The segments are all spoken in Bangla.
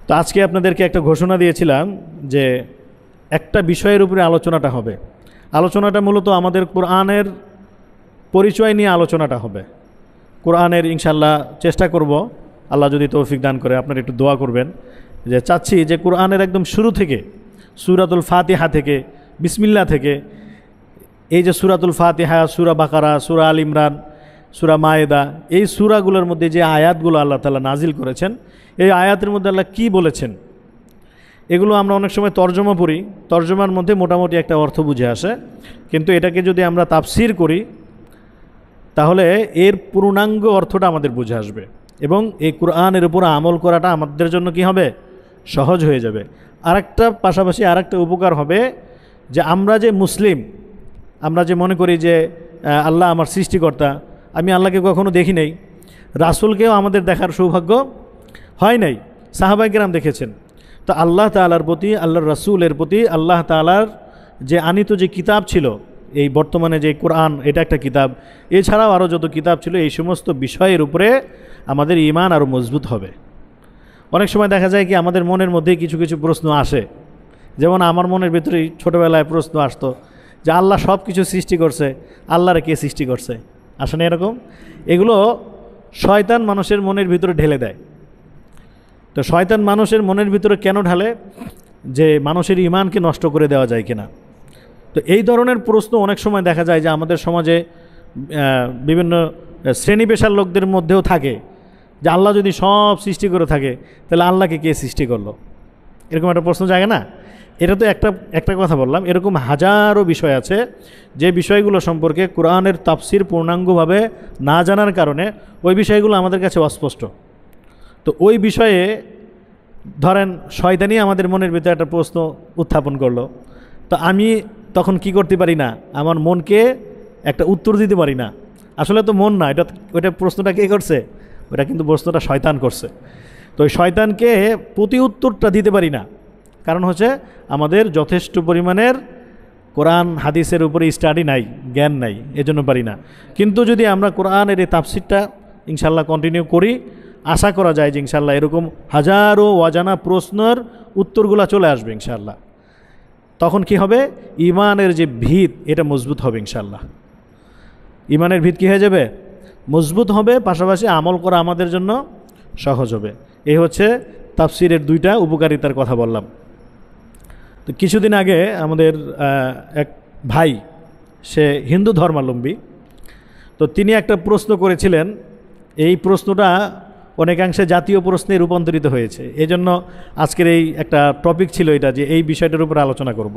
তো আজকে আপনাদেরকে একটা ঘোষণা দিয়েছিলাম যে একটা বিষয়ের উপরে আলোচনাটা হবে। আলোচনাটা মূলত আমাদের কোরআনের পরিচয় নিয়ে আলোচনাটা হবে। কোরআনের ইনশাল্লাহ চেষ্টা করব, আল্লাহ যদি তৌফিক দান করে। আপনারা একটু দোয়া করবেন যে চাচ্ছি যে কোরআনের একদম শুরু থেকে সূরাতুল ফাতিহা থেকে, বিসমিল্লাহ থেকে, এই যে সূরাতুল ফাতিহা, সূরা বাকারা, সূরা আল ইমরান, সূরা মায়েদা, এই সূরাগুলোর মধ্যে যে আয়াতগুলো আল্লাহ তাআলা নাজিল করেছেন, এই আয়াতের মধ্যে আল্লাহ কী বলেছেন, এগুলো আমরা অনেক সময় তর্জমা পড়ি। তর্জমার মধ্যে মোটামুটি একটা অর্থ বুঝে আসে, কিন্তু এটাকে যদি আমরা তাফসির করি তাহলে এর পূর্ণাঙ্গ অর্থটা আমাদের বুঝে আসবে এবং এই কোরআনের উপর আমল করাটা আমাদের জন্য কি হবে, সহজ হয়ে যাবে। আরেকটা পাশাপাশি আরেকটা উপকার হবে যে আমরা যে মুসলিম, আমরা যে মনে করি যে আল্লাহ আমার সৃষ্টিকর্তা, আমি আল্লাহকে কখনো দেখি নাই, রাসূলকেও আমাদের দেখার সৌভাগ্য হয় নাই, সাহাবায়ে কেরাম দেখেছেন। তো আল্লাহ তাআলার প্রতি, আল্লাহর রাসূলের প্রতি আল্লাহ তাআলার যে আনিত যে কিতাব ছিল, এই বর্তমানে যে কোরআন, এটা একটা কিতাব, এছাড়াও আরও যত কিতাব ছিল, এই সমস্ত বিষয়ের উপরে আমাদের ঈমান আরও মজবুত হবে। অনেক সময় দেখা যায় কি আমাদের মনের মধ্যেই কিছু কিছু প্রশ্ন আসে, যেমন আমার মনের ভিতরেই ছোটোবেলায় প্রশ্ন আসতো যে আল্লাহ সব কিছু সৃষ্টি করছে, আল্লাহরে কে সৃষ্টি করছে? আসে না এরকম? এগুলো শয়তান মানুষের মনের ভিতরে ঢেলে দেয়। তো শয়তান মানুষের মনের ভিতরে কেন ঢালে? যে মানুষের ঈমানকে নষ্ট করে দেওয়া যায় কিনা। তো এই ধরনের প্রশ্ন অনেক সময় দেখা যায় যে আমাদের সমাজে বিভিন্ন শ্রেণী পেশার লোকদের মধ্যেও থাকে যে আল্লাহ যদি সব সৃষ্টি করে থাকে তাহলে আল্লাহকে কে সৃষ্টি করলো, এরকম একটা প্রশ্ন জাগে না? এটা তো একটা কথা বললাম, এরকম হাজারো বিষয় আছে যে বিষয়গুলো সম্পর্কে কোরআনের তাফসির পূর্ণাঙ্গভাবে না জানার কারণে ওই বিষয়গুলো আমাদের কাছে অস্পষ্ট। তো ওই বিষয়ে ধরেন শয়তানি আমাদের মনের ভিতরে একটা প্রশ্ন উত্থাপন করলো, তো আমি তখন কি করতে পারি না, আমার মনকে একটা উত্তর দিতে পারি না। আসলে তো মন না, ওইটা প্রশ্নটা কে করছে? ওইটা কিন্তু প্রশ্নটা শয়তান করছে। তো ওই শয়তানকে প্রতি উত্তরটা দিতে পারি না, কারণ হচ্ছে আমাদের যথেষ্ট পরিমাণের কোরআন হাদিসের উপরে স্টাডি নাই, জ্ঞান নাই, এজন্য পারি না। কিন্তু যদি আমরা কোরআনের এই তাফসিরটা ইনশাল্লাহ কন্টিনিউ করি, আশা করা যায় যে ইনশাল্লাহ এরকম হাজারো অজানা প্রশ্নের উত্তরগুলো চলে আসবে ইনশাল্লাহ। তখন কি হবে? ঈমানের যে ভিত, এটা মজবুত হবে ইনশাল্লাহ। ঈমানের ভিত কী হয়ে যাবে? মজবুত হবে, পাশাপাশি আমল করা আমাদের জন্য সহজ হবে। এই হচ্ছে তাফসিরের দুইটা উপকারিতার কথা বললাম। তো কিছুদিন আগে আমাদের এক ভাই, সে হিন্দু ধর্মাবলম্বী, তো তিনি একটা প্রশ্ন করেছিলেন। এই প্রশ্নটা অনেকাংশে জাতীয় প্রশ্নে রূপান্তরিত হয়েছে। এই জন্য আজকের এই একটা টপিক ছিল এটা, যে এই বিষয়টার উপর আলোচনা করব।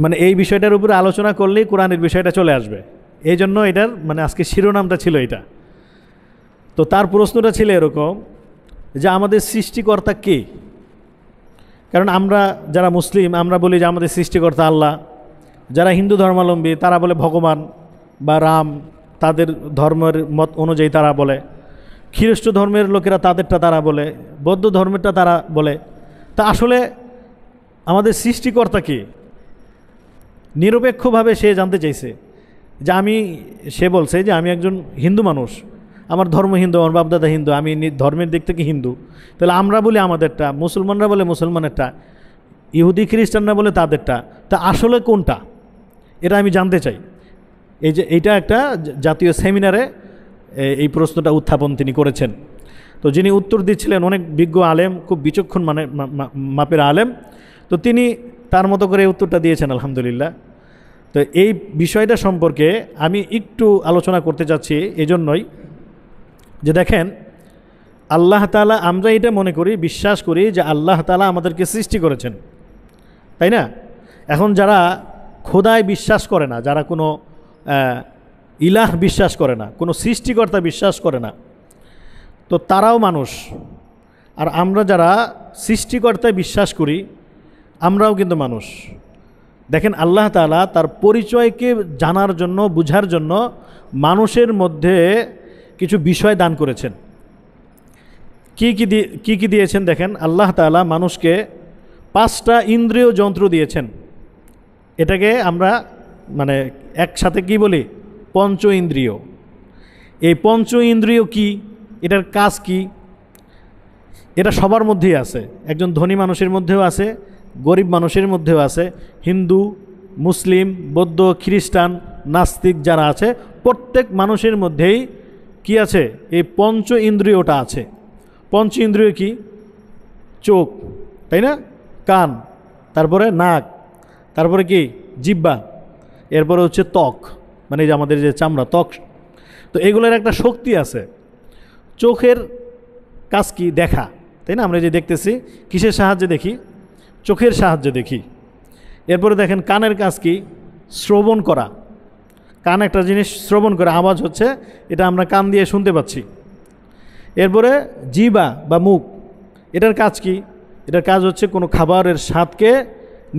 মানে এই বিষয়টার উপরে আলোচনা করলেই কোরআনের বিষয়টা চলে আসবে, এই জন্য এটার মানে আজকে শিরোনামটা ছিল এটা। তো তার প্রশ্নটা ছিল এরকম যে আমাদের সৃষ্টিকর্তা কে? কারণ আমরা যারা মুসলিম, আমরা বলি যে আমাদের সৃষ্টিকর্তা আল্লাহ। যারা হিন্দু ধর্মাবলম্বী তারা বলে ভগবান বা রাম, তাদের ধর্মের মত অনুযায়ী তারা বলে। খ্রিস্ট ধর্মের লোকেরা তাদেরটা তারা বলে, বৌদ্ধ ধর্মেরটা তারা বলে। তা আসলে আমাদের সৃষ্টিকর্তা কে? নিরপেক্ষভাবে সে জানতে চাইছে যে সে বলছে যে আমি একজন হিন্দু মানুষ, আমার ধর্ম হিন্দু, আমার বাপদাদা হিন্দু, আমি ধর্মের দিক থেকে হিন্দু। তাহলে আমরা বলি আমাদেরটা, মুসলমানরা বলে মুসলমানেরটা, ইহুদি খ্রিস্টানরা বলে তাদেরটা। তা আসলে কোনটা, এটা আমি জানতে চাই। এইটা একটা জাতীয় সেমিনারে এই প্রশ্নটা উত্থাপন তিনি করেছেন। তো যিনি উত্তর দিচ্ছিলেন অনেক বিজ্ঞ আলেম, খুব বিচক্ষণ মাপের আলেম। তো তিনি তার মতো করে উত্তরটা দিয়েছেন আলহামদুলিল্লাহ। তো এই বিষয়টা সম্পর্কে আমি একটু আলোচনা করতে চাচ্ছি এজন্যই যে দেখেন, আল্লাহ তাআলা, আমরা এটা মনে করি, বিশ্বাস করি যে আল্লাহ তাআলা আমাদেরকে সৃষ্টি করেছেন, তাই না? এখন যারা খোদায় বিশ্বাস করে না, যারা কোনো ইলাহ বিশ্বাস করে না, কোনো সৃষ্টিকর্তা বিশ্বাস করে না, তো তারাও মানুষ। আর আমরা যারা সৃষ্টিকর্তায় বিশ্বাস করি, আমরাও কিন্তু মানুষ। দেখেন, আল্লাহ তাআলা তার পরিচয়কে জানার জন্য, বুঝার জন্য মানুষের মধ্যে কিছু বিষয় দান করেছেন। কি কি দিয়েছেন? দেখেন, আল্লাহ তাআলা মানুষকে 5টা ইন্দ্রিয় যন্ত্র দিয়েছেন। এটাকে আমরা মানে একসাথে কি বলি? পঞ্চ ইন্দ্রিয়। এই পঞ্চ ইন্দ্রিয় কি, এটার কাজ কি? এটা সবার মধ্যেই আছে, একজন ধনী মানুষের মধ্যেও আছে, গরিব মানুষের মধ্যেও আছে, হিন্দু, মুসলিম, বৌদ্ধ, খ্রিস্টান, নাস্তিক যারা আছে প্রত্যেক মানুষের মধ্যেই কি আছে, এই পঞ্চ ইন্দ্রিয়টা আছে। পঞ্চ ইন্দ্রিয় কি? চোখ, তাই না, কান, তারপরে নাক, তারপরে কি জিহ্বা, এরপরে হচ্ছে ত্বক, মানে যে আমাদের যে চামড়া, ত্বক। তো এগুলোর একটা শক্তি আছে। চোখের কাজ কি? দেখা, তাই না? আমরা যে দেখতেছি কিসের সাহায্যে দেখি? চোখের সাহায্যে দেখি। এরপরে দেখেন কানের কাজ কি? শ্রবণ করা। কান একটা জিনিস শ্রবণ করে, আওয়াজ হচ্ছে, এটা আমরা কান দিয়ে শুনতে পাচ্ছি। এরপরে জিহ্বা বা মুখ, এটার কাজ কি? এটার কাজ হচ্ছে কোনো খাবারের স্বাদকে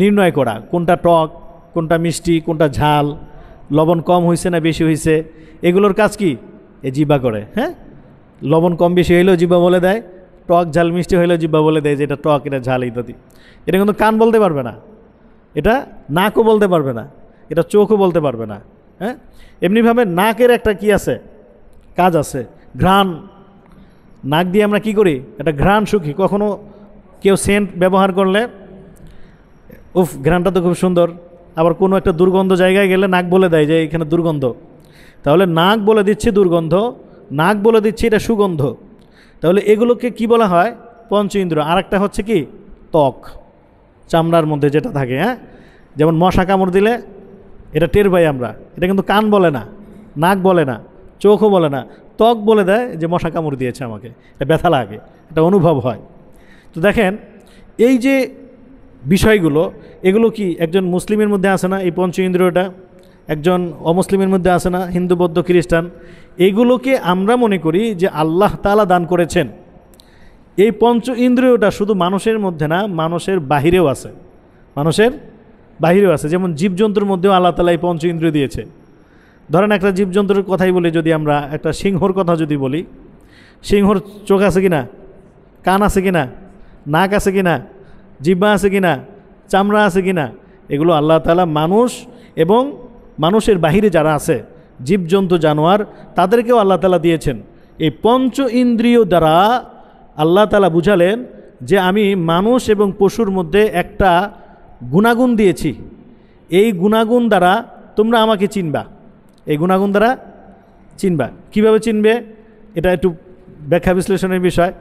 নির্ণয় করা, কোনটা টক, কোনটা মিষ্টি, কোনটা ঝাল, লবণ কম হয়েছে না বেশি হয়েছে, এগুলোর কাজ কি? এ জিহ্বা করে। হ্যাঁ, লবণ কম বেশি হইলেও জিহ্বা বলে দেয়, টক ঝাল মিষ্টি হইলেও জিহ্বা বলে দেয় যে এটা টক, এটা ঝাল ইত্যাদি। এটা কিন্তু কান বলতে পারবে না, এটা নাকও বলতে পারবে না, এটা চোখও বলতে পারবে না। হ্যাঁ, এমনিভাবে নাকের একটা কি আছে, কাজ আছে, ঘ্রাণ। নাক দিয়ে আমরা কি করি? একটা ঘ্রাণ শুকি। কখনো কেউ সেন্ট ব্যবহার করলে উফ, ঘ্রাণটা তো খুব সুন্দর, আবার কোনো একটা দুর্গন্ধ জায়গায় গেলে নাক বলে দেয় যে এখানে দুর্গন্ধ। তাহলে নাক বলে দিচ্ছে দুর্গন্ধ, নাক বলে দিচ্ছে এটা সুগন্ধ। তাহলে এগুলোকে কি বলা হয়? পঞ্চ ইন্দ্রিয়। আর একটা হচ্ছে কি? ত্বক, চামড়ার মধ্যে যেটা থাকে। হ্যাঁ, যেমন মশা কামড় দিলে এটা টের পাই আমরা, এটা কিন্তু কান বলে না, নাক বলে না, চোখও বলে না, ত্বক বলে দেয় যে মশা কামড় দিয়েছে আমাকে, এটা ব্যথা লাগে, এটা অনুভব হয়। তো দেখেন এই যে বিষয়গুলো, এগুলো কি একজন মুসলিমের মধ্যে আসে না? এই পঞ্চ ইন্দ্রিয়টা একজন অমুসলিমের মধ্যে আসে না? হিন্দু, বৌদ্ধ, খ্রিস্টান, এগুলোকে আমরা মনে করি যে আল্লাহ তাআলা দান করেছেন। এই পঞ্চ ইন্দ্রিয়টা শুধু মানুষের মধ্যে না, মানুষের বাহিরেও আছে, মানুষের বাহিরেও আছে। যেমন জীবজন্তুর মধ্যেও আল্লাহ তাআলা এই পঞ্চ ইন্দ্রিয় দিয়েছে। ধরেন একটা জীবজন্তুর কথাই বলি, যদি আমরা একটা সিংহর কথা যদি বলি, সিংহর চোখ আছে কিনা, কান আছে কিনা, নাক আছে কিনা, জিহ্বা আছে কিনা, চামড়া আছে কিনা, এগুলো আল্লাহ তাআলা মানুষ এবং মানুষের বাহিরে যারা আছে জীবজন্তু, জানোয়ার, তাদেরকেও আল্লাহ তাআলা দিয়েছেন। এই পঞ্চ ইন্দ্রিয় দ্বারা আল্লাহ তাআলা বুঝালেন যে আমি মানুষ এবং পশুর মধ্যে একটা গুণাগুণ দিয়েছি, এই গুণাগুণ দ্বারা তোমরা আমাকে চিনবা। এই গুণাগুণ দ্বারা চিনবা। কিভাবে চিনবে? এটা একটু ব্যাখ্যা বিশ্লেষণের বিষয়,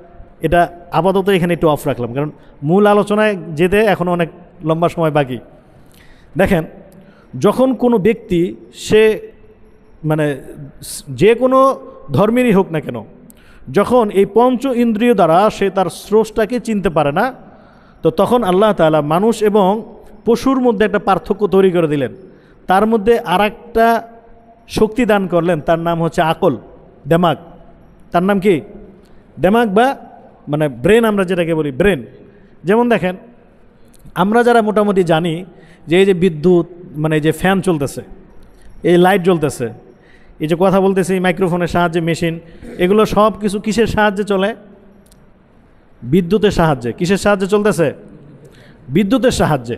এটা আপাতত এখানে একটু অফ রাখলাম, কারণ মূল আলোচনায় যেতে এখনও অনেক লম্বা সময় বাকি। দেখেন, যখন কোনো ব্যক্তি সে মানে যে কোনো ধর্মেরই হোক না কেন, যখন এই পঞ্চ ইন্দ্রিয় দ্বারা সে তার স্রষ্টাকে চিনতে পারে না, তো তখন আল্লাহ তাআলা মানুষ এবং পশুর মধ্যে একটা পার্থক্য তৈরি করে দিলেন। তার মধ্যে আর একটা শক্তি দান করলেন, তার নাম হচ্ছে আকল, দেমাগ। তার নাম কি? দেমাগ বা মানে ব্রেন, আমরা যেটাকে বলি ব্রেন। যেমন দেখেন, আমরা যারা মোটামুটি জানি যে এই যে বিদ্যুৎ, মানে যে ফ্যান চলতেছে, এই লাইট জ্বলতেছে, এই যে কথা বলতেছে, এই মাইক্রোফোনের সাহায্যে, মেশিন, এগুলো সব কিছু কিসের সাহায্যে চলে? বিদ্যুতের সাহায্যে। কিসের সাহায্যে চলতেছে? বিদ্যুতের সাহায্যে।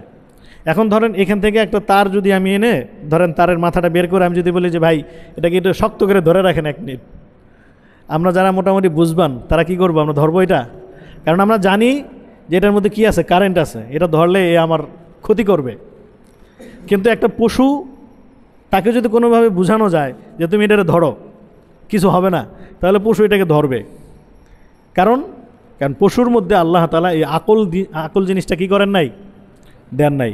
এখন ধরেন এখান থেকে একটা তার যদি আমি এনে, ধরেন তারের মাথাটা বের করে আমি যদি বলি যে ভাই এটাকে একটু শক্ত করে ধরে রাখেন 1 মিনিট, আমরা যারা মোটামুটি বুঝবান তারা কি করবো? আমরা ধরবো এটা, কারণ আমরা জানি যে এটার মধ্যে কি আছে, কারেন্ট আছে, এটা ধরলে এ আমার ক্ষতি করবে। কিন্তু একটা পশু, তাকে যদি কোনোভাবে বোঝানো যায় যে তুমি এটাকে ধরো, কিছু হবে না, তাহলে পশু এটাকে ধরবে। কারণ পশুর মধ্যে আল্লাহ তাআলা এই আকল জিনিসটা কি করেন নাই? দেন নাই।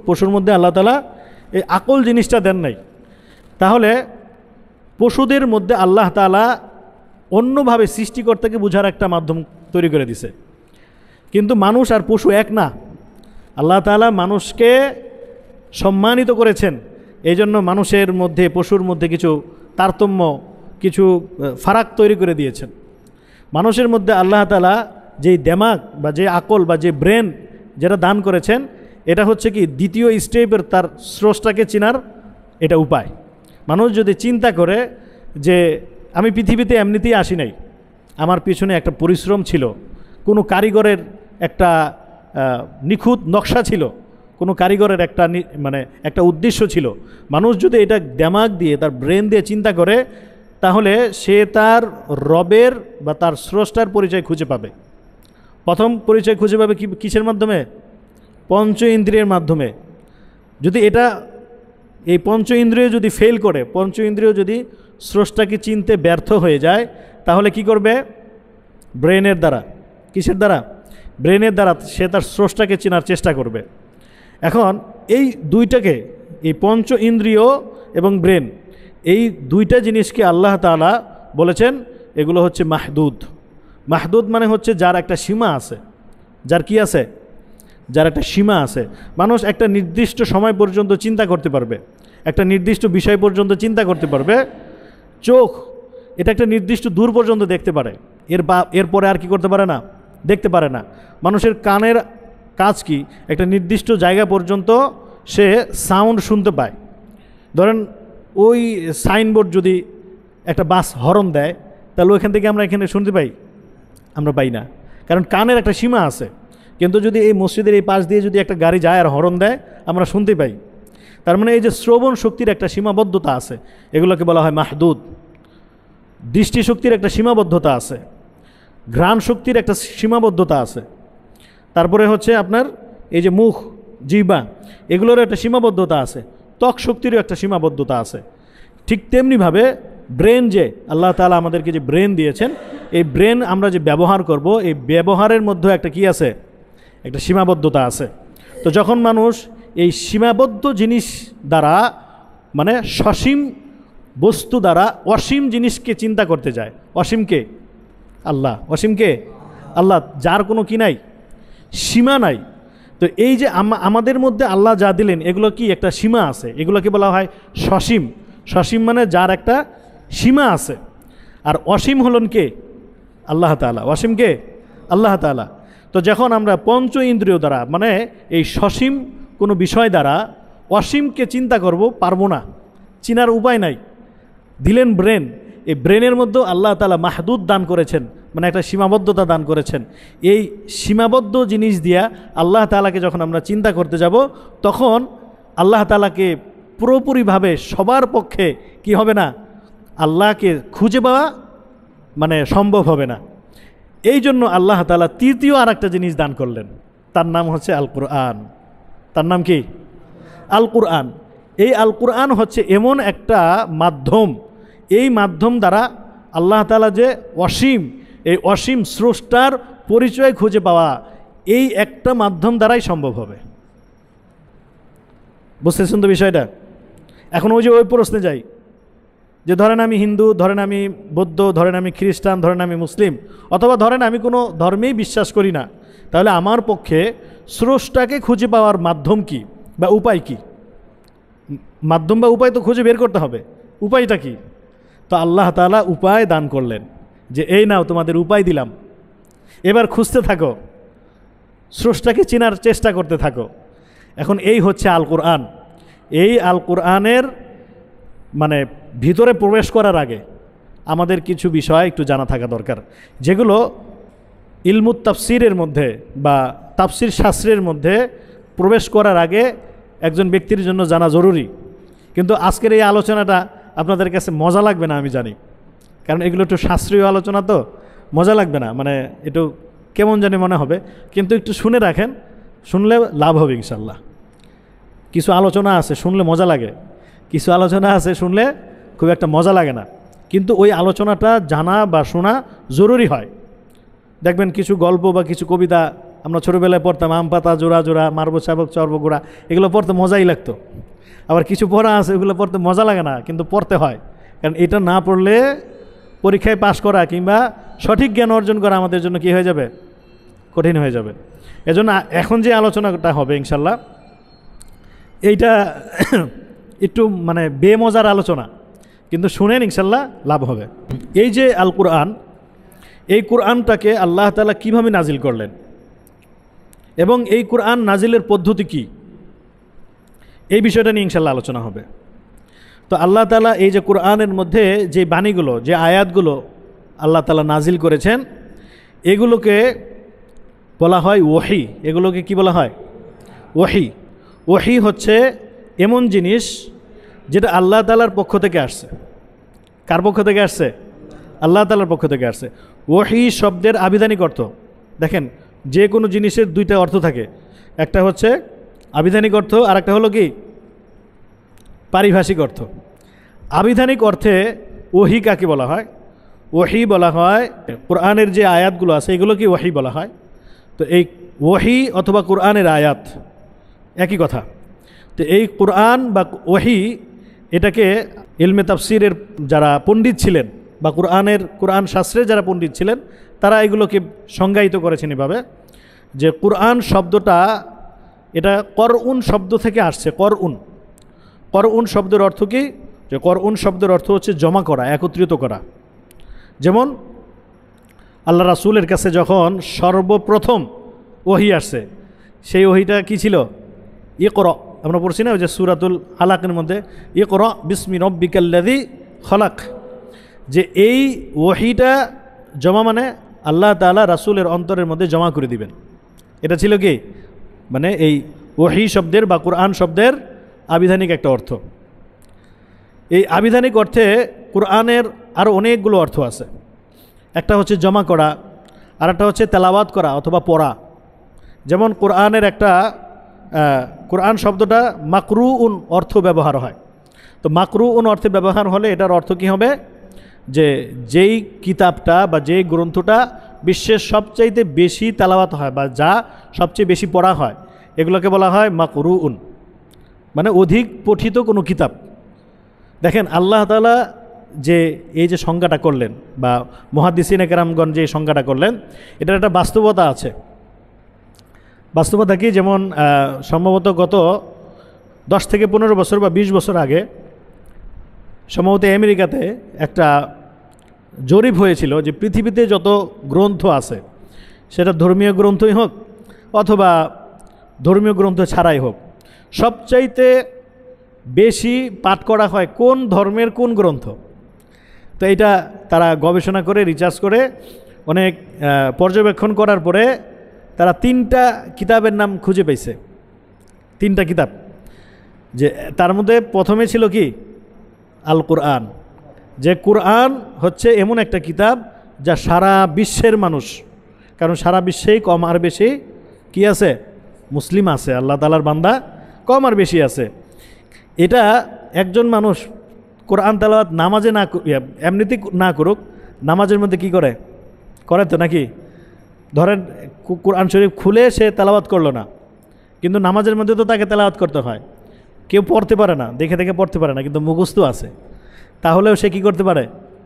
পশুর মধ্যে আল্লাহ তাআলা এই আকল জিনিসটা দেন নাই। তাহলে পশুদের মধ্যে আল্লাহ তাআলা অন্যভাবে সৃষ্টিকর্তাকে বোঝার একটা মাধ্যম তৈরি করে দিছে। কিন্তু মানুষ আর পশু এক না। আল্লাহ তাআলা মানুষকে সম্মানিত করেছেন, এই জন্য মানুষের মধ্যে পশুর মধ্যে কিছু তারতম্য, কিছু ফারাক তৈরি করে দিয়েছেন। মানুষের মধ্যে আল্লাহ তাআলা যেই দেমাগ বা যে আকল বা যে ব্রেন যেটা দান করেছেন, এটা হচ্ছে কি দ্বিতীয় স্টেপের তার স্রষ্টাকে চেনার এটা উপায়। মানুষ যদি চিন্তা করে যে আমি পৃথিবীতে এমনিতেই আসি নাই, আমার পিছনে একটা পরিশ্রম ছিল, কোনো কারিগরের একটা নিখুঁত নকশা ছিল, কোনো কারিগরের একটা মানে একটা উদ্দেশ্য ছিল। মানুষ যদি এটা দেমাগ দিয়ে, তার ব্রেন দিয়ে চিন্তা করে, তাহলে সে তার রবের বা তার স্রষ্টার পরিচয় খুঁজে পাবে। প্রথম পরিচয় খুঁজে পাবে কিসের মাধ্যমে? পঞ্চ ইন্দ্রিয়ের মাধ্যমে। যদি এটা এই পঞ্চ ইন্দ্রিয় যদি ফেল করে, পঞ্চ ইন্দ্রিয় যদি স্রষ্টাকে চিনতে ব্যর্থ হয়ে যায়, তাহলে কি করবে? ব্রেনের দ্বারা। কিসের দ্বারা? ব্রেনের দ্বারা সে তার স্রষ্টাকে চেনার চেষ্টা করবে। এখন এই দুইটাকে, এই পঞ্চ ইন্দ্রিয় এবং ব্রেন, এই দুইটা জিনিসকে আল্লাহ তাআলা বলেছেন এগুলো হচ্ছে মাহদুদ। মাহদুদ মানে হচ্ছে যার একটা সীমা আছে। যার কি আছে? যার একটা সীমা আছে। মানুষ একটা নির্দিষ্ট সময় পর্যন্ত চিন্তা করতে পারবে, একটা নির্দিষ্ট বিষয় পর্যন্ত চিন্তা করতে পারবে। চোখ এটা একটা নির্দিষ্ট দূর পর্যন্ত দেখতে পারে, এরপরে আর কি করতে পারে না? দেখতে পারে না। মানুষের কানের কাজ কি? একটা নির্দিষ্ট জায়গা পর্যন্ত সে সাউন্ড শুনতে পায়। ধরেন ওই সাইনবোর্ড যদি একটা বাস হর্ন দেয়, তাহলে ওইখান থেকে আমরা এখানে শুনতে পাই? আমরা পাই না, কারণ কানের একটা সীমা আছে। কিন্তু যদি এই মসজিদের এই পাশ দিয়ে যদি একটা গাড়ি যায় আর হর্ন দেয়, আমরা শুনতে পাই। তার মানে এই যে শ্রবণ শক্তির একটা সীমাবদ্ধতা আছে, এগুলোকে বলা হয় মাহদুদ। দৃষ্টিশক্তির একটা সীমাবদ্ধতা আছে, ঘ্রাণ শক্তির একটা সীমাবদ্ধতা আছে, তারপরে হচ্ছে আপনার এই যে মুখ, জিহ্বা, এগুলোর একটা সীমাবদ্ধতা আছে, ত্বক শক্তিরও একটা সীমাবদ্ধতা আছে। ঠিক তেমনিভাবে ব্রেন, যে আল্লাহ তাআলা আমাদেরকে যে ব্রেন দিয়েছেন, এই ব্রেন আমরা যে ব্যবহার করব, এই ব্যবহারের মধ্যে একটা কি আছে? একটা সীমাবদ্ধতা আছে। তো যখন মানুষ এই সীমাবদ্ধ জিনিস দ্বারা, মানে সসীম বস্তু দ্বারা অসীম জিনিসকে চিন্তা করতে যায়, অসীমকে আল্লাহ, অসীমকে আল্লাহ, যার কোনো কি নাই, সীমা নাই। তো এই যে আমাদের মধ্যে আল্লাহ যা দিলেন, এগুলো কি একটা সীমা আছে, এগুলোকে বলা হয় সসীম। সসীম মানে যার একটা সীমা আছে। আর অসীম হলেন কে? আল্লাহ তাআলা। অসীম কে? আল্লাহ তাআলা। তো যখন আমরা পঞ্চ ইন্দ্রিয় দ্বারা, মানে এই সসীম কোনো বিষয় দ্বারা অসীমকে চিন্তা করব, পারবো না, চিনার উপায় নাই। দিলেন ব্রেন, এই ব্রেনের মধ্যেও আল্লাহ তাআলা মাহদুদ দান করেছেন, মানে একটা সীমাবদ্ধতা দান করেছেন। এই সীমাবদ্ধ জিনিস দিয়া আল্লাহ তাআলাকে যখন আমরা চিন্তা করতে যাব, তখন আল্লাহ তাআলাকে পুরোপুরিভাবে সবার পক্ষে কি হবে না? আল্লাহকে খুঁজে পাওয়া মানে সম্ভব হবে না। এই জন্য আল্লাহ তাআলা তৃতীয় আর একটা জিনিস দান করলেন, তার নাম হচ্ছে আল কুরআন। তার নাম কি? আল কুরআন। এই আল কুরআন হচ্ছে এমন একটা মাধ্যম, এই মাধ্যম দ্বারা আল্লাহ তাআলা যে অসীম, এই অসীম স্রষ্টার পরিচয় খুঁজে পাওয়া এই একটা মাধ্যম দ্বারাই সম্ভব হবে। বুঝতেছেন তো বিষয়টা? এখন ওই যে ওই প্রশ্নে যাই, যে ধরেন আমি হিন্দু, ধরেন আমি বৌদ্ধ, ধরেন আমি খ্রিস্টান, ধরেন আমি মুসলিম, অথবা ধরেন আমি কোনো ধর্মেই বিশ্বাস করি না, তাহলে আমার পক্ষে স্রষ্টাকে খুঁজে পাওয়ার মাধ্যম কি বা উপায় কি? মাধ্যম বা উপায় তো খুঁজে বের করতে হবে, উপায়টা কি? তো আল্লাহ তাআলা উপায় দান করলেন, যে এই নাও তোমাদের উপায় দিলাম, এবার খুঁজতে থাকো, স্রষ্টাকে চেনার চেষ্টা করতে থাকো। এখন এই হচ্ছে আল কুরআন। এই আল কুরআনের মানে ভিতরে প্রবেশ করার আগে আমাদের কিছু বিষয় একটু জানা থাকা দরকার, যেগুলো ইলমুত তাফসিরের মধ্যে বা তাফসির শাস্ত্রের মধ্যে প্রবেশ করার আগে একজন ব্যক্তির জন্য জানা জরুরি। কিন্তু আজকের এই আলোচনাটা আপনাদের কাছে মজা লাগবে না আমি জানি, কারণ এগুলো একটু শাস্ত্রীয় আলোচনা, তো মজা লাগবে না, মানে একটু কেমন জানি মনে হবে। কিন্তু একটু শুনে রাখেন, শুনলে লাভ হবে ইনশাল্লাহ। কিছু আলোচনা আছে শুনলে মজা লাগে, কিছু আলোচনা আছে শুনলে খুব একটা মজা লাগে না, কিন্তু ওই আলোচনাটা জানা বা শোনা জরুরি হয়। দেখবেন কিছু গল্প বা কিছু কবিতা আমরা ছোটোবেলায় পড়তাম, আম পাতা জোড়া জোড়া, মারবো চাবক চর্বগোড়া, এগুলো পড়তে মজাই লাগতো। আবার কিছু পড়া আছে এগুলো পড়তে মজা লাগে না, কিন্তু পড়তে হয়, কারণ এটা না পড়লে পরীক্ষায় পাশ করা কিংবা সঠিক জ্ঞান অর্জন করা আমাদের জন্য কী হয়ে যাবে? কঠিন হয়ে যাবে। এজন্য এখন যে আলোচনাটা হবে ইনশাল্লাহ, এইটা একটু মানে বেমজার আলোচনা, কিন্তু শুনেন ইনশাল্লাহ লাভ হবে। এই যে আল কুরআন, এই কুরআনটাকে আল্লাহ তাআলা কীভাবে নাজিল করলেন এবং এই কুরআন নাজিলের পদ্ধতি কি, এই বিষয়টা নিয়ে ইনশাল্লাহ আলোচনা হবে। তো আল্লাহ তাআলা এই যে কুরআনের মধ্যে যে বাণীগুলো, যে আয়াতগুলো আল্লাহ তাআলা নাজিল করেছেন, এগুলোকে বলা হয় ওহী। এগুলোকে কি বলা হয়? ওহী। ওহী হচ্ছে এমন জিনিস যেটা আল্লাহ তাআলার পক্ষ থেকে আসছে। কার পক্ষ থেকে আসছে? আল্লাহ তাআলার পক্ষ থেকে আসছে। ওহী শব্দের আবিধানিক অর্থ দেখেন, যে কোনো জিনিসের দুইটা অর্থ থাকে, একটা হচ্ছে আবিধানিক অর্থ আর একটা হলো কি পারিভাষিক অর্থ। আবিধানিক অর্থে ওহী কাকে বলা হয়? ওহী বলা হয় কোরআনের যে আয়াতগুলো আছে এগুলো কি ওহী বলা হয়। তো এই ওহী অথবা কোরআনের আয়াত একই কথা। তো এই কোরআন বা ওহী এটাকে ইলমে তাফসিরের যারা পণ্ডিত ছিলেন বা কোরআন শাস্ত্রের যারা পণ্ডিত ছিলেন তারা এগুলোকে সংজ্ঞায়িত করেছেন এভাবে যে কোরআন শব্দটা এটা করউন শব্দ থেকে আসছে। করউন শব্দের অর্থ কি? যে করউন শব্দের অর্থ হচ্ছে জমা করা, একত্রিত করা। যেমন আল্লাহ রাসূলের কাছে যখন সর্বপ্রথম ওহী আসছে সেই ওহীটা কি ছিল? ইকরা। আমরা পড়ছি না ওই যে সূরাতুল আলাকের মধ্যে ইকরা বিসমি রব্বিকাল্লাযী খলাক। যে এই ওহীটা জমা মানে আল্লাহ তাআলা রাসূলের অন্তরের মধ্যে জমা করে দিবেন। এটা ছিল কি মানে এই ওহী শব্দের বা কোরআন শব্দের আবিধানিক একটা অর্থ। এই আবিধানিক অর্থে কোরআনের আরও অনেকগুলো অর্থ আছে। একটা হচ্ছে জমা করা, আর একটা হচ্ছে তেলাওয়াত করা অথবা পড়া। যেমন কোরআনের একটা কোরআন শব্দটা মাকরুউন অর্থ ব্যবহার হয়। তো মাকরুউন অর্থে ব্যবহার হলে এটার অর্থ কী হবে? যে যেই কিতাবটা বা যেই গ্রন্থটা বিশ্বের সবচাইতে বেশি তেলাওয়াত হয় বা যা সবচেয়ে বেশি পড়া হয় এগুলোকে বলা হয় মাকরুউন, মানে অধিক পঠিত কোনো কিতাব। দেখেন আল্লাহ তাআলা যে এই যে সংজ্ঞাটা করলেন বা মুহাদ্দিসিনে কেরামগণ যে সংজ্ঞাটা করলেন এটার একটা বাস্তবতা আছে। বাস্তবতা কি? যেমন সম্ভবত গত 10 থেকে 15 বছর বা 20 বছর আগে সম্ভবত আমেরিকাতে একটা জরিপ হয়েছিল যে পৃথিবীতে যত গ্রন্থ আছে সেটা ধর্মীয় গ্রন্থই হোক অথবা ধর্মীয় গ্রন্থ ছাড়াই হোক, সবচাইতে বেশি পাঠ করা হয় কোন ধর্মের কোন গ্রন্থ। তো এটা তারা গবেষণা করে রিসার্চ করে অনেক পর্যবেক্ষণ করার পরে তারা 3টা কিতাবের নাম খুঁজে পেয়েছে। 3টা কিতাব, যে তার মধ্যে প্রথমে ছিল কি আল কোরআন। যে কোরআন হচ্ছে এমন একটা কিতাব যা সারা বিশ্বের মানুষ, কারণ সারা বিশ্বেই কম আর বেশি কি আছে? মুসলিম আছে, আল্লাহ তাআলার বান্দা কম আর বেশি আছে। এটা একজন মানুষ কোরআন তেলাওয়াত নামাজে না এমনিতে না করুক, নামাজের মধ্যে কি করে তো নাকি? ধরেন কোরআন শরীফ খুলে সে তেলাওয়াত করলো না, কিন্তু নামাজের মধ্যে তো তাকে তেলাওয়াত করতে হয়। কেউ পড়তে পারে না, দেখে দেখে পড়তে পারে না, কিন্তু মুখস্থ আছে, তাহলেও সে কি করতে পারে?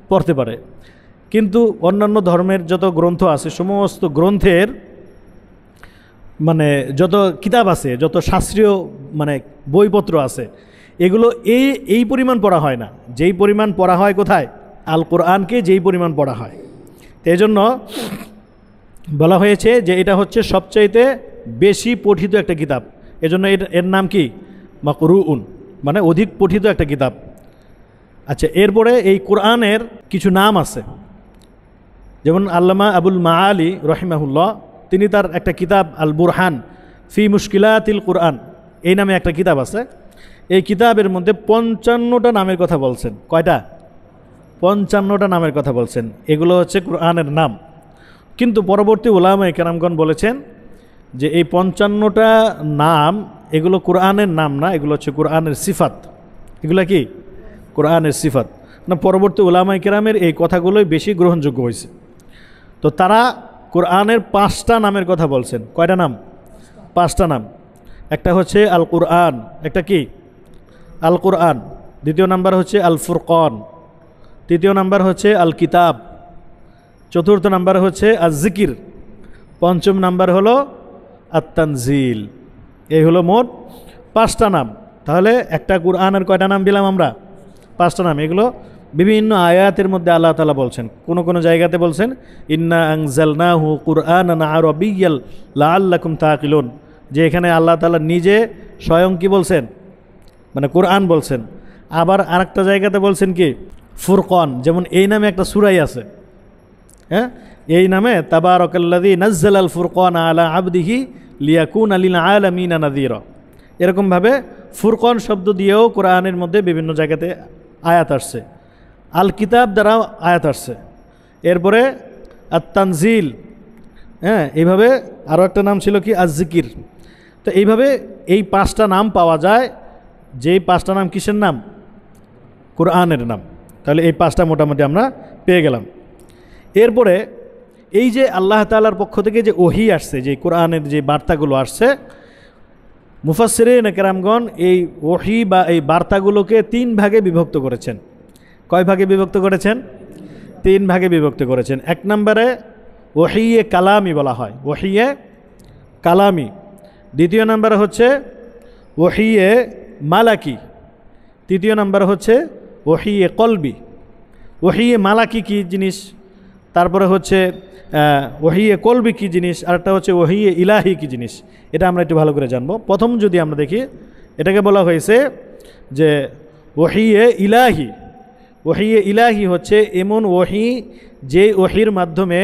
পড়তে পারে। কিন্তু অন্যান্য ধর্মের যত গ্রন্থ আছে সমস্ত গ্রন্থের মানে যত কিতাব আছে, যত শাস্ত্রীয় মানে বইপত্র আছে, এগুলো এই পরিমাণ পড়া হয় না যেই পরিমাণ পড়া হয় কোথায়? আল কোরআনকে যেই পরিমাণ পড়া হয়। তো এই জন্য বলা হয়েছে যে এটা হচ্ছে সবচাইতে বেশি পঠিত একটা কিতাব। এজন্য এর নাম কি? মাকরুউন, মানে অধিক পঠিত একটা কিতাব। আচ্ছা, এরপরে এই কোরআনের কিছু নাম আছে। যেমন আল্লামা আবুল মাআলি রহিমাহুল্লাহ তিনি তার একটা কিতাব আল বুরহান ফি মুশকিলাতিল কোরআন এই নামে একটা কিতাব আছে। এই কিতাবের মধ্যে 55টা নামের কথা বলছেন। কয়টা? 55টা নামের কথা বলছেন। এগুলো হচ্ছে কোরআনের নাম। কিন্তু পরবর্তী উলামায়ে কেরামগণ বলেছেন যে এই 55টা নাম এগুলো কোরআনের নাম না, এগুলো হচ্ছে কোরআনের সিফাত। এগুলো কি? কোরআনের সিফাত। না, পরবর্তী উলামায়ে কেরামের এই কথাগুলোই বেশি গ্রহণযোগ্য হয়েছে। তো তারা কোরআনের 5টা নামের কথা বলছেন। কয়টা নাম? 5টা নাম। একটা হচ্ছে আল কোরআন, একটা কি? আল কোরআন। দ্বিতীয় নাম্বার হচ্ছে আল ফুরকান। তৃতীয় নাম্বার হচ্ছে আল কিতাব। চতুর্থ নাম্বার হচ্ছে আজ জিকির। পঞ্চম নাম্বার হলো আত তানজিল। এই হলো মোট 5টা নাম। তাহলে একটা কোরআনের কয়টা নাম দিলাম আমরা? 5টা নাম। এগুলো বিভিন্ন আয়াতের মধ্যে আল্লাহ তাআলা বলছেন। কোন জায়গাতে বলছেন ইন্না আনজালনাহু কুরআনান আরাবিয়্যাল লাআল্লাকুম তাকিলুন, যে এখানে আল্লাহ তাআলা নিজে স্বয়ং কি বলছেন? মানে কোরআন বলছেন। আবার আরেকটা জায়গাতে বলছেন কি? ফুরকান। যেমন এই নামে একটা সূরাই আছে, হ্যাঁ, এই নামে তাবারাকাল্লাযী নাজ্জালাল ফুরকান আলা আবদিহি লিয়াকুনা লিল আলামিনা নাযীরা। এরকমভাবে ফুরকান শব্দ দিয়েও কোরআনের মধ্যে বিভিন্ন জায়গাতে আয়াত আসছে। আল কিতাব দ্বারাও আয়াত আসছে। এরপরে আত তানজিল হ্যাঁ, এইভাবে আরও একটা নাম ছিল কি আজ-জিকির। তো এইভাবে এই 5টা নাম পাওয়া যায়, যেই 5টা নাম কিসের নাম? কোরআনের নাম। তাহলে এই 5টা মোটামুটি আমরা পেয়ে গেলাম। এরপরে এই যে আল্লাহ তাআলার পক্ষ থেকে যে ওহী আসছে, যে কোরআনের যে বার্তাগুলো আসছে, মুফাসসিরিন কেরামগণ এই ওহী বা এই বার্তাগুলোকে 3 ভাগে বিভক্ত করেছেন। কয় ভাগে বিভক্ত করেছেন? 3 ভাগে বিভক্ত করেছেন। 1 নম্বরে ওহীয়ে কালামি বলা হয়, ওহীয়ে কালামি। দ্বিতীয় নম্বরে হচ্ছে ওহীয়ে মালাকি। তৃতীয় নম্বর হচ্ছে ওহীয়ে কলবি। ওহীয়ে মালাকি কী জিনিস, তারপরে হচ্ছে ওহীয়ে কলবি কী জিনিস, আরেকটা হচ্ছে ওহীয়ে ইলাহি কী জিনিস। এটা আমরা একটু ভালো করে জানবো। প্রথম যদি আমরা দেখি, এটাকে বলা হয়েছে যে ওহীয়ে ইলাহি। ওহীয়ে ইলাহি হচ্ছে এমন ওহী যে ওহীর মাধ্যমে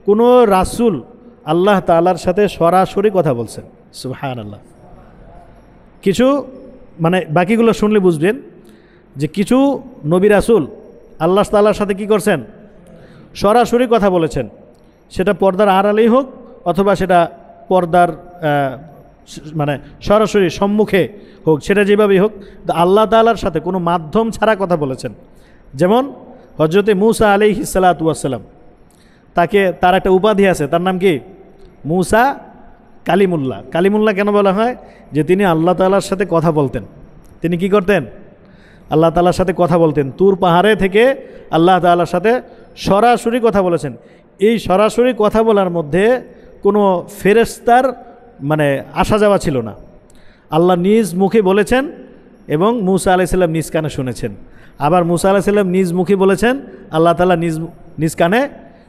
কোনো রাসূল আল্লাহ তাআলার সাথে সরাসরি কথা বলছেন। সুবহানাল্লাহ। কিছু মানে বাকিগুলো শুনলে বুঝবেন যে কিছু নবী রাসূল আল্লাহ তাআলার সাথে কি করছেন? সরাসরি কথা বলেছেন। সেটা পর্দার আড়ালেই হোক অথবা সেটা পর্দার মানে সরাসরি সম্মুখে হোক, সেটা যেভাবেই হোক, তো আল্লাহ তাআলার সাথে কোনো মাধ্যম ছাড়া কথা বলেছেন। যেমন হযরতে মূসা আলাইহিস সালাতু ওয়াস সালাম, তার একটা উপাধি আছে, তার নাম কি? মূসা কালিমুল্লাহ। কালিমুল্লাহ কেন বলা হয়? যে তিনি আল্লাহ তাআলার সাথে কথা বলতেন। তিনি কি করতেন? আল্লাহ তাআলার সাথে কথা বলতেন। তুর পাহাড়ে থেকে আল্লাহ তাআলার সাথে সরাসরি কথা বলেছেন। এই সরাসরি কথা বলার মধ্যে কোনো ফেরেশতার মানে আসা যাওয়া ছিল না। আল্লাহ নিজ মুখে বলেছেন এবং মূসা আলাইহিস সালাম নিজ কানে শুনেছেন। আবার মূসা আলাইহিস সালাম নিজ মুখে বলেছেন, আল্লাহ তাআলা নিজ কানে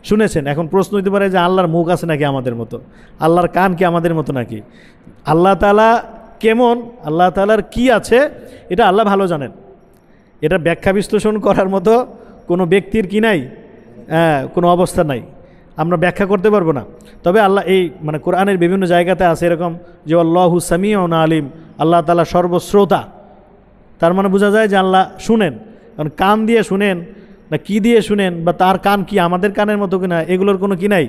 শুনেছেন। এখন প্রশ্ন হতে পারে যে আল্লাহর মুখ আছে নাকি আমাদের মতো? আল্লাহর কান কি আমাদের মতো নাকি? আল্লাহ তাআলা কেমন, আল্লাহ তাআলার কি আছে, এটা আল্লাহ ভালো জানেন। এটা ব্যাখ্যা বিশ্লেষণ করার মতো কোনো ব্যক্তির কি নাই, কোনো অবস্থা নাই, আমরা ব্যাখ্যা করতে পারবো না। তবে আল্লাহ এই মানে কোরআনের বিভিন্ন জায়গাতে আছে এরকম যে আল্লাহু সামিউন আলিম, আল্লাহ তাআলা সর্বশ্রোতা। তার মানে বোঝা যায় যে আল্লাহ শুনেন। কারণ কান দিয়ে শুনেন না কি দিয়ে শুনেন, বা তার কান কি আমাদের কানের মতো কিনা, এগুলোর কোনো কি নাই,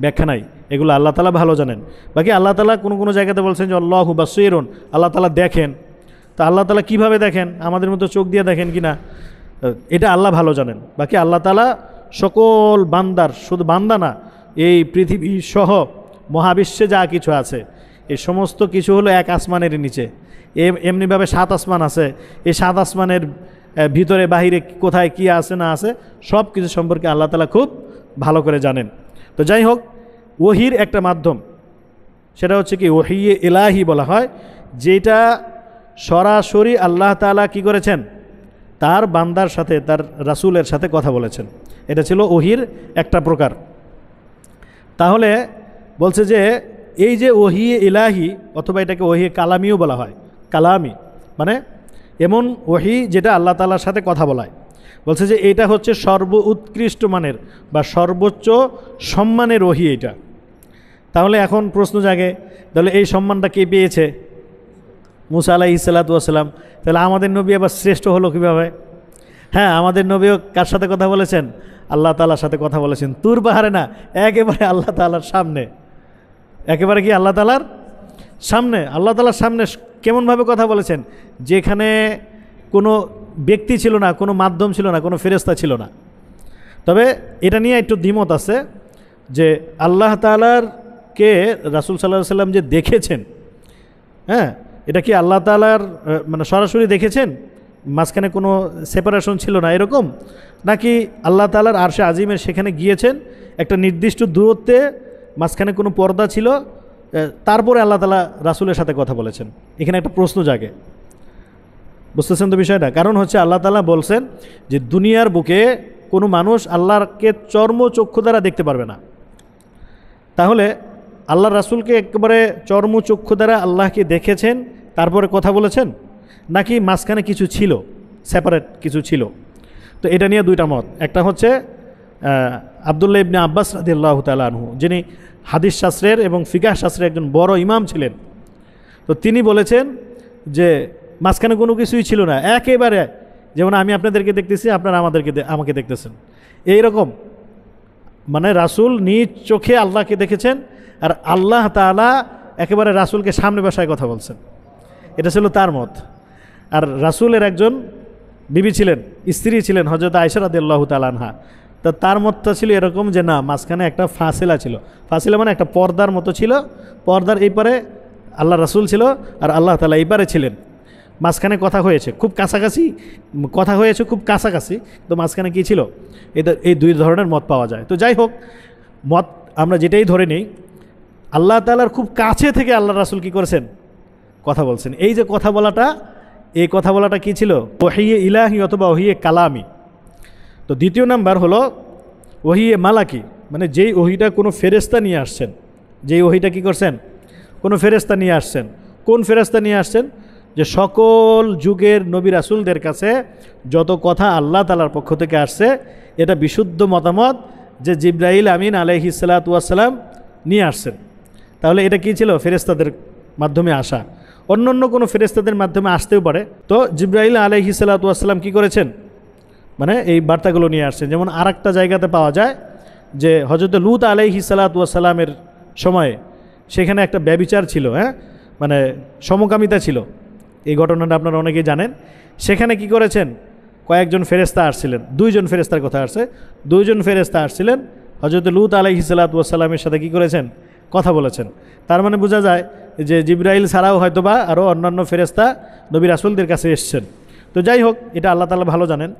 ব্যাখ্যা নাই। এগুলো আল্লাহ তাআলা ভালো জানেন। বাকি আল্লাহ তাআলা কোনো জায়গাতে বলছেন যে আল্লাহু বাসীরুন, আল্লাহ তাআলা দেখেন। তা আল্লাহ তাআলা কীভাবে দেখেন? আমাদের মতো চোখ দিয়ে দেখেন কি না, এটা আল্লাহ ভালো জানেন। বাকি আল্লাহ তাআলা সকল বান্দার, শুধু বান্দা না, এই পৃথিবী সহ মহাবিশ্বে যা কিছু আছে এই সমস্ত কিছু হলো এক আসমানের নিচে। এমনিভাবে 7 আসমান আছে। এই 7 আসমানের ভিতরে বাহিরে কোথায় কি আছে না আছে সব কিছু সম্পর্কে আল্লাহ তাআলা খুব ভালো করে জানেন। তো যাই হোক, ওহীর একটা মাধ্যম, সেটা হচ্ছে কি ওহীয়ে ইলাহি বলা হয়, যেটা সরাসরি আল্লাহ তাআলা কি করেছেন? তার বান্দার সাথে, তার রাসূলের সাথে কথা বলেছেন। এটা ছিল ওহীর একটা প্রকার। তাহলে বলছে যে এই যে ওহীয়ে ইলাহি, অথবা এটাকে ওহীয়ে কালামিও বলা হয়। কালামি মানে এমন ওহী যেটা আল্লাহ তাআলার সাথে কথা বলায়। বলছে যে এটা হচ্ছে সর্বোৎকৃষ্ট মানের বা সর্বোচ্চ সম্মানের ওহী এটা। তাহলে এখন প্রশ্ন জাগে, তাহলে এই সম্মানটা কে পেয়েছে? মূসা আলাইহিস সালাতু ওয়াস সালাম। তাহলে আমাদের নবী আবার শ্রেষ্ঠ হলো কীভাবে? হ্যাঁ, আমাদের নবীও কার সাথে কথা বলেছেন? আল্লাহ তাআলার সাথে কথা বলেছেন। তুর পাহাড়ে না, একেবারে আল্লাহ তাআলার সামনে। একেবারে কি আল্লাহ তাআলার সামনে? আল্লাহ তাআলার সামনে কেমনভাবে কথা বলেছেন? যেখানে কোনো ব্যক্তি ছিল না, কোনো মাধ্যম ছিল না, কোনো ফেরেশতা ছিল না। তবে এটা নিয়ে একটু দ্বিমত আছে যে আল্লাহ তাআলারকে রাসূল সাল্লাল্লাহু আলাইহি ওয়াসাল্লাম যে দেখেছেন, হ্যাঁ, এটা কি আল্লাহ তাআলার মানে সরাসরি দেখেছেন, মাঝখানে কোনো সেপারেশন ছিল না এরকম, নাকি আল্লাহ তাআলার আরশে আজিমের সেখানে গিয়েছেন, একটা নির্দিষ্ট দূরত্বে মাঝখানে কোনো পর্দা ছিল, তারপরে আল্লাহ তাআলা রাসূলের সাথে কথা বলেছেন? এখানে একটা প্রশ্ন জাগে। বুঝতেছেন তো বিষয়টা? কারণ হচ্ছে আল্লাহ তাআলা বলছেন যে দুনিয়ার বুকে কোনো মানুষ আল্লাহকে চর্মচক্ষু দ্বারা দেখতে পারবে না। তাহলে আল্লাহ রাসূলকে একেবারে চর্মচক্ষু দ্বারা আল্লাহকে দেখেছেন, তারপরে কথা বলেছেন, নাকি মাঝখানে কিছু ছিল, সেপারেট কিছু ছিল? তো এটা নিয়ে দুইটা মত। একটা হচ্ছে আব্দুল্লাহ ইবনে আব্বাস রাদিয়াল্লাহু তাআলা আনহু, যিনি হাদিস শাস্ত্রের এবং ফিকাহ শাস্ত্রের একজন বড় ইমাম ছিলেন। তো তিনি বলেছেন যে মাঝখানে কোনো কিছুই ছিল না, একেবারে যেমন আমি আপনাদেরকে দেখতেছি, আপনারা আমাকে দেখতেছেন, এইরকম মানে রাসূল নিজ চোখে আল্লাহকে দেখেছেন, আর আল্লাহ তাআলা একেবারে রাসূলকে সামনে বসায় কথা বলছেন। এটা ছিল তার মত। আর রাসূলের একজন বিবি ছিলেন, স্ত্রী ছিলেন হযরত আয়েশা রাদিয়াল্লাহু তাআলা আনহা। তা তার মতটা ছিল এরকম যে না, মাঝখানে একটা ফাসিলা ছিল। ফাসিলা মানে একটা পর্দার মতো ছিল, পর্দার এই পারে আল্লাহ রাসূল ছিল আর আল্লাহ তাআলা এই পারে ছিলেন। মাঝখানে কথা হয়েছে খুব কাছাকাছি, কথা হয়েছে খুব কাছাকাছি, তো মাঝখানে কী ছিল? এটা এই দুই ধরনের মত পাওয়া যায়। তো যাই হোক, মত আমরা যেটাই ধরে নিই, আল্লাহ তাআলার খুব কাছে থেকে আল্লাহ রাসূল কী করেছেন? কথা বলছেন। এই যে কথা বলাটা, এই কথা বলাটা কী ছিল? ওহিয়ে ইলাহি অথবা ওহিয়ে কালামি। তো দ্বিতীয় নাম্বার হলো ওহিয়ে মালাকি, মানে যেই ওহিটা কোনো ফেরেশতা নিয়ে আসছেন, যেই ওহিটা কী করছেন? কোনো ফেরেশতা নিয়ে আসছেন। কোন ফেরেশতা নিয়ে আসছেন? যে সকল যুগের নবী রাসূলদের কাছে যত কথা আল্লাহ তাআলার পক্ষ থেকে আসছে, এটা বিশুদ্ধ মতামত যে জিবরাইল আমিন আলাইহিস সালাতু ওয়াস সালাম নিয়ে আসছেন। তাহলে এটা কী ছিল? ফেরেশতাদের মাধ্যমে আসা। অন্য অন্য কোনো ফেরেশতাদের মাধ্যমে আসতেও পারে। তো জিবরাইল আলাইহিস সালাতু ওয়াস সালাম কী করেছেন? মানে এই বার্তাগুলো নিয়ে আসছেন। যেমন আর একটা জায়গাতে পাওয়া যায় যে হযরত লূত আলাইহিস সালাতু ওয়াস সালামের সময়ে সেখানে একটা ব্যভিচার ছিল, মানে সমকামিতা ছিল। এই ঘটনাটা আপনারা অনেকেই জানেন। সেখানে কি করেছেন? কয়েকজন ফেরেশতা আসছিলেন, দুইজন ফেরেশতার কথা আসছে, দুইজন ফেরেশতা আসছিলেন হযরত লূত আলাইহিস সালাতু ওয়াস সালামের সাথে কী করেছেন? কথা বলেছেন। তার মানে বোঝা যায় যে জিবরাইল ছাড়াও হয়তোবা আরও অন্যান্য ফেরেশতা নবী রাসূলদের কাছে এসছেন। তো যাই হোক, এটা আল্লাহ তাআলা ভালো জানেন।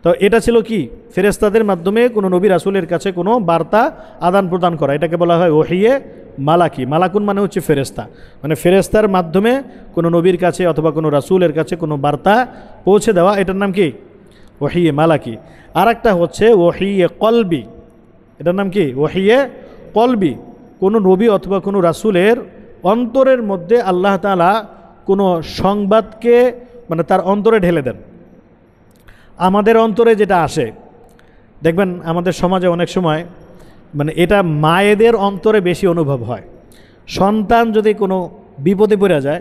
তো এটা ছিল কি? ফেরেশতাদের মাধ্যমে কোনো নবী রাসূলের কাছে কোনো বার্তা আদান প্রদান করা, এটাকে বলা হয় ওহিয়ে মালাকি। মালাকুন মানে হচ্ছে ফেরেশতা, মানে ফেরেশতার মাধ্যমে কোনো নবীর কাছে অথবা কোনো রাসূলের কাছে কোনো বার্তা পৌঁছে দেওয়া, এটার নাম কি? ওহিয়ে মালাকি। আর একটা হচ্ছে ওহিয়ে কলবি, এটার নাম কি? ওহিয়ে কলবি। কোনো নবী অথবা কোনো রাসূলের অন্তরের মধ্যে আল্লাহ তাআলা কোনো সংবাদকে মানে তার অন্তরে ঢেলে দেন। আমাদের অন্তরে যেটা আসে, দেখবেন আমাদের সমাজে অনেক সময় মানে এটা মায়েদের অন্তরে বেশি অনুভব হয়। সন্তান যদি কোনো বিপদে পড়ে যায়,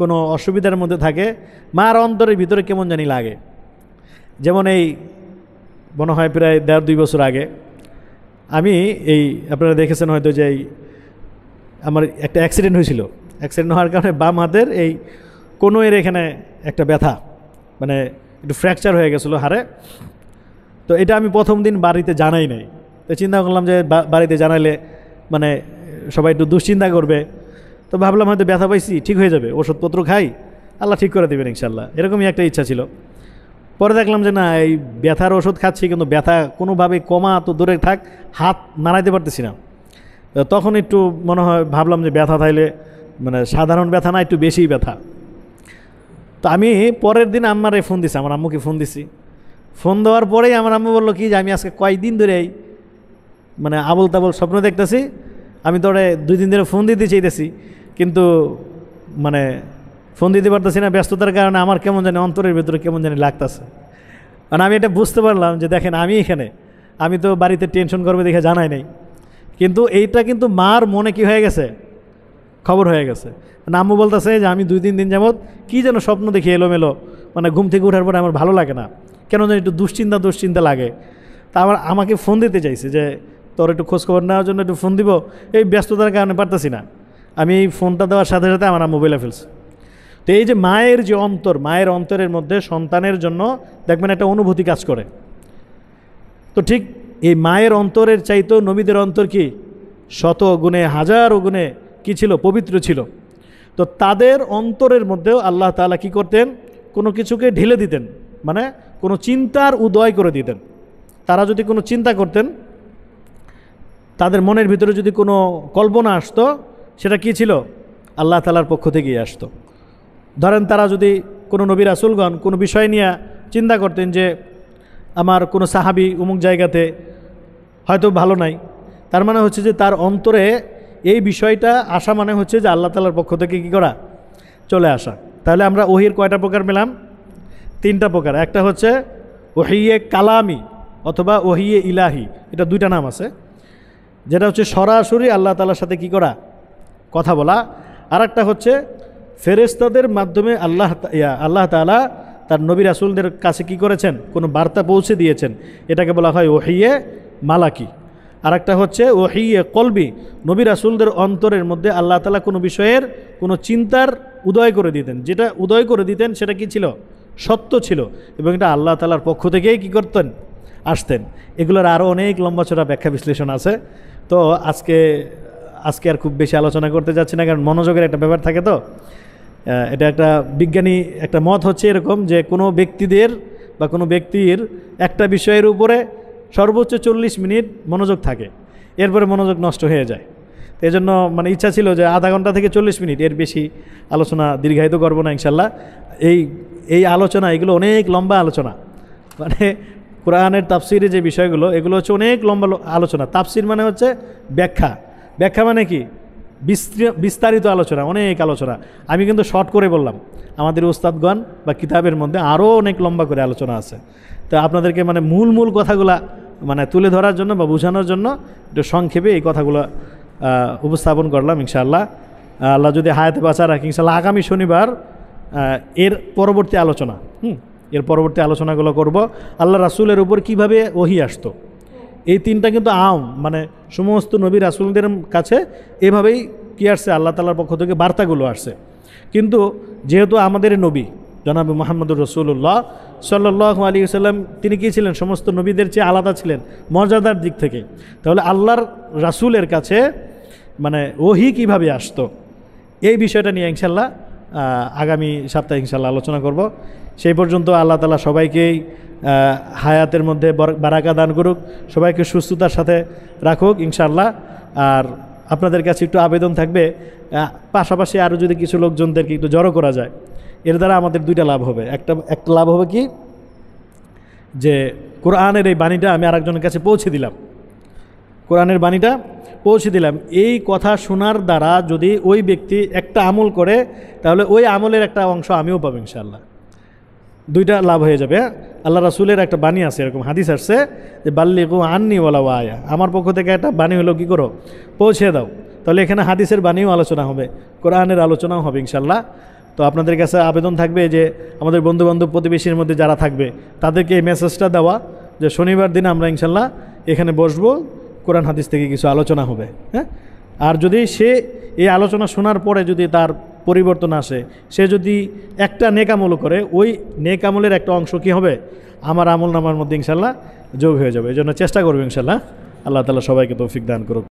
কোনো অসুবিধার মধ্যে থাকে, মার অন্তরের ভিতরে কেমন জানি লাগে। যেমন এই মনে হয় প্রায় 1.5-2 বছর আগে আমি এই আপনারা দেখেছেন হয়তো যে আমার একটা অ্যাক্সিডেন্ট হয়েছিল। অ্যাক্সিডেন্ট হওয়ার কারণে বাম হাতের এই কোনোয়ের এখানে একটা ব্যথা, মানে একটু ফ্র্যাকচার হয়ে গেছিলো হাড়ে। তো এটা আমি প্রথম দিন বাড়িতে জানাই নাই। তো চিন্তা করলাম যে বাড়িতে জানাইলে মানে সবাই একটু দুশ্চিন্তা করবে। তো ভাবলাম হয়তো ব্যথা পাইছি, ঠিক হয়ে যাবে, ওষুধপত্র খাই, আল্লাহ ঠিক করে দেবেন ইনশাল্লাহ, এরকমই একটা ইচ্ছা ছিল। পরে দেখলাম যে না, এই ব্যথার ওষুধ খাচ্ছি কিন্তু ব্যথা কোনোভাবে কমা তো দূরে থাক, হাত নাড়াইতে পারতেছি না। তখন একটু মনে হয় ভাবলাম যে ব্যথা থাইলে মানে সাধারণ ব্যথা না, একটু বেশিই ব্যথা। তো আমি পরের দিন আম্মারে ফোন দিছি, আমার আম্মুকে ফোন দিছি। ফোন দেওয়ার পরেই আমার আম্মু বললো কি যে আমি আজকে কয়েকদিন ধরেই মানে আবল তাবল স্বপ্ন দেখতেছি, আমি তোরে 2 দিন ধরে ফোন দিতে চাইতেছি কিন্তু মানে ফোন দিতে পারতেছি না, ব্যস্ততার কারণে আমার কেমন জানি অন্তরের ভেতরে কেমন জানি লাগতেছে। মানে আমি এটা বুঝতে পারলাম যে দেখেন আমি এখানে, আমি তো বাড়িতে টেনশন করবে দেখে জানাই নাই, কিন্তু এইটা কিন্তু মার মনে কি হয়ে গেছে? খবর হয়ে গেছে। আম্মু বলতেছে যে আমি 2-3 দিন যাবত কী যেন স্বপ্ন দেখি এলোমেলো, মানে ঘুম থেকে ওঠার পরে আমার ভালো লাগে না, কেন যেন একটু দুশ্চিন্তা লাগে। তা আমাকে ফোন দিতে চাইছে যে তোর একটু খোঁজখবর নেওয়ার জন্য একটু ফোন দিব, এই ব্যস্ততার কারণে পারতেছি না। আমি এই ফোনটা দেওয়ার সাথে সাথে আমার আম্মু বলে ফেলছে। তো এই যে মায়ের যে অন্তর, মায়ের অন্তরের মধ্যে সন্তানের জন্য দেখবেন একটা অনুভূতি কাজ করে। তো ঠিক এই মায়ের অন্তরের চাইতেও নবীদের অন্তর কি শত গুণে হাজার গুণে কি ছিল? পবিত্র ছিল। তো তাদের অন্তরের মধ্যেও আল্লাহ তাআলা কি করতেন? কোনো কিছুকে ঢেলে দিতেন, মানে কোনো চিন্তার উদয় করে দিতেন। তারা যদি কোনো চিন্তা করতেন, তাদের মনের ভিতরে যদি কোনো কল্পনা আসতো, সেটা কি ছিল? আল্লাহ তাআলার পক্ষ থেকেই আসতো। ধরেন তারা যদি কোনো নবী রাসূলগণ কোনো বিষয় নিয়ে চিন্তা করতেন যে আমার কোনো সাহাবী অমুক জায়গাতে হয়তো ভালো নাই, তার মানে হচ্ছে যে তার অন্তরে এই বিষয়টা আসা মানে হচ্ছে যে আল্লাহ তাআলার পক্ষ থেকে কী করা? চলে আসা। তাহলে আমরা ওহির কয়টা প্রকার পেলাম? 3টা প্রকার। একটা হচ্ছে ওহিয়ে কালামি অথবা ওহিয়ে ইলাহি, এটা 2টা নাম আছে, যেটা হচ্ছে সরাসরি আল্লাহ তাআলার সাথে কি করা? কথা বলা। আর একটা হচ্ছে ফেরেশতাদের মাধ্যমে আল্লাহ তাআলা তার নবী রাসূলদের কাছে কি করেছেন? কোনো বার্তা পৌঁছে দিয়েছেন, এটাকে বলা হয় ওহিয়ে মালাকি। আর একটা হচ্ছে ওহিয়ে কলবি, নবী রাসূলদের অন্তরের মধ্যে আল্লাহ তাআলা কোনো বিষয়ের কোনো চিন্তার উদয় করে দিতেন, যেটা উদয় করে দিতেন সেটা কি ছিল, সত্য ছিল, এবং এটা আল্লাহ তাআলার পক্ষ থেকেই কী করতেন, আসতেন। এগুলোর আরও অনেক লম্বা চড়া ব্যাখ্যা বিশ্লেষণ আছে। তো আজকে আর খুব বেশি আলোচনা করতে যাচ্ছি না, কারণ মনোযোগের একটা ব্যাপার থাকে। তো এটা একটা বিজ্ঞানী একটা মত হচ্ছে এরকম যে কোনো ব্যক্তিদের বা কোনো ব্যক্তির একটা বিষয়ের উপরে সর্বোচ্চ 40 মিনিট মনোযোগ থাকে, এরপরে মনোযোগ নষ্ট হয়ে যায়। এই জন্য মানে ইচ্ছা ছিল যে আধা ঘন্টা থেকে 40 মিনিট, এর বেশি আলোচনা দীর্ঘায়িত করবো না ইনশাল্লাহ। এই আলোচনা এগুলো অনেক লম্বা আলোচনা, মানে কোরআনের তাফসিরে যে বিষয়গুলো এগুলো হচ্ছে অনেক লম্বা আলোচনা। তাফসির মানে হচ্ছে ব্যাখ্যা, ব্যাখ্যা মানে কি বিস্তারিত আলোচনা, অনেক আলোচনা। আমি কিন্তু শর্ট করে বললাম, আমাদের উস্তাদগণ বা কিতাবের মধ্যে আরও অনেক লম্বা করে আলোচনা আছে। তো আপনাদেরকে মানে মূল কথাগুলা মানে তুলে ধরার জন্য বা বোঝানোর জন্য একটু সংক্ষেপে এই কথাগুলো উপস্থাপন করলাম। ইনশাআল্লাহ আল্লাহ যদি হায়াতে বাঁচা রাখি, ইনশাআল্লাহ আগামী শনিবার এর পরবর্তী আলোচনা এর পরবর্তী আলোচনাগুলো করব। আল্লাহ রাসূলের উপর কিভাবে ওহী আসতো, এই তিনটা কিন্তু মানে সমস্ত নবী রাসূলদের কাছে এভাবেই কি আসছে, আল্লাহ তাআলার পক্ষ থেকে বার্তাগুলো আসছে। কিন্তু যেহেতু আমাদের নবী জনাবে মুহাম্মদুর রাসূলুল্লাহ সাল্লাল্লাহু আলাইহি ওয়াসাল্লাম তিনি কী ছিলেন, সমস্ত নবীদের চেয়ে আলাদা ছিলেন মর্যাদার দিক থেকে। তাহলে আল্লাহর রাসূলের কাছে মানে ওহী কিভাবে আসতো, এই বিষয়টা নিয়ে ইনশাল্লাহ আগামী সপ্তাহে ইনশাল্লাহ আলোচনা করব। সেই পর্যন্ত আল্লাহ তাআলা সবাইকেই হায়াতের মধ্যে বারাকা দান করুক, সবাইকে সুস্থতার সাথে রাখুক ইনশাআল্লাহ। আর আপনাদের কাছে একটু আবেদন থাকবে, পাশাপাশি আরও যদি কিছু লোকজনদেরকে একটু জড়ো করা যায়, এর দ্বারা আমাদের দুইটা লাভ হবে। একটা লাভ হবে কি, যে কোরআনের এই বাণীটা আমি আরেকজনের কাছে পৌঁছে দিলাম, কোরআনের বাণীটা পৌঁছে দিলাম। এই কথা শোনার দ্বারা যদি ওই ব্যক্তি একটা আমল করে, তাহলে ওই আমলের একটা অংশ আমিও পাবো ইনশাআল্লাহ। দুইটা লাভ হয়ে যাবে। আল্লাহ রাসূলের একটা বাণী আছে, এরকম হাদিস আসছে যে বাল্লিগু আন্নি ওয়ালাউ আয়া, আমার পক্ষ থেকে একটা বাণী হলো কি করো, পৌঁছে দাও। তাহলে এখানে হাদিসের বাণীও আলোচনা হবে, কোরআনের আলোচনাও হবে ইনশাআল্লাহ। তো আপনাদের কাছে আবেদন থাকবে যে আমাদের বন্ধুবান্ধব প্রতিবেশীর মধ্যে যারা থাকবে তাদেরকে এই মেসেজটা দেওয়া যে শনিবার দিন আমরা ইনশাআল্লাহ এখানে বসবো, কোরআন হাদিস থেকে কিছু আলোচনা হবে। হ্যাঁ, আর যদি সে এই আলোচনা শোনার পরে যদি তার পরিবর্তন আসে, সে যদি একটা নেক আমল করে, ওই নেক আমলের একটা অংশ কী হবে, আমার আমল নামার মধ্যে ইনশাআল্লাহ যোগ হয়ে যাবে। এই জন্য চেষ্টা করবো ইনশাআল্লাহ। আল্লাহ তাআলা সবাইকে তৌফিক দান করুক।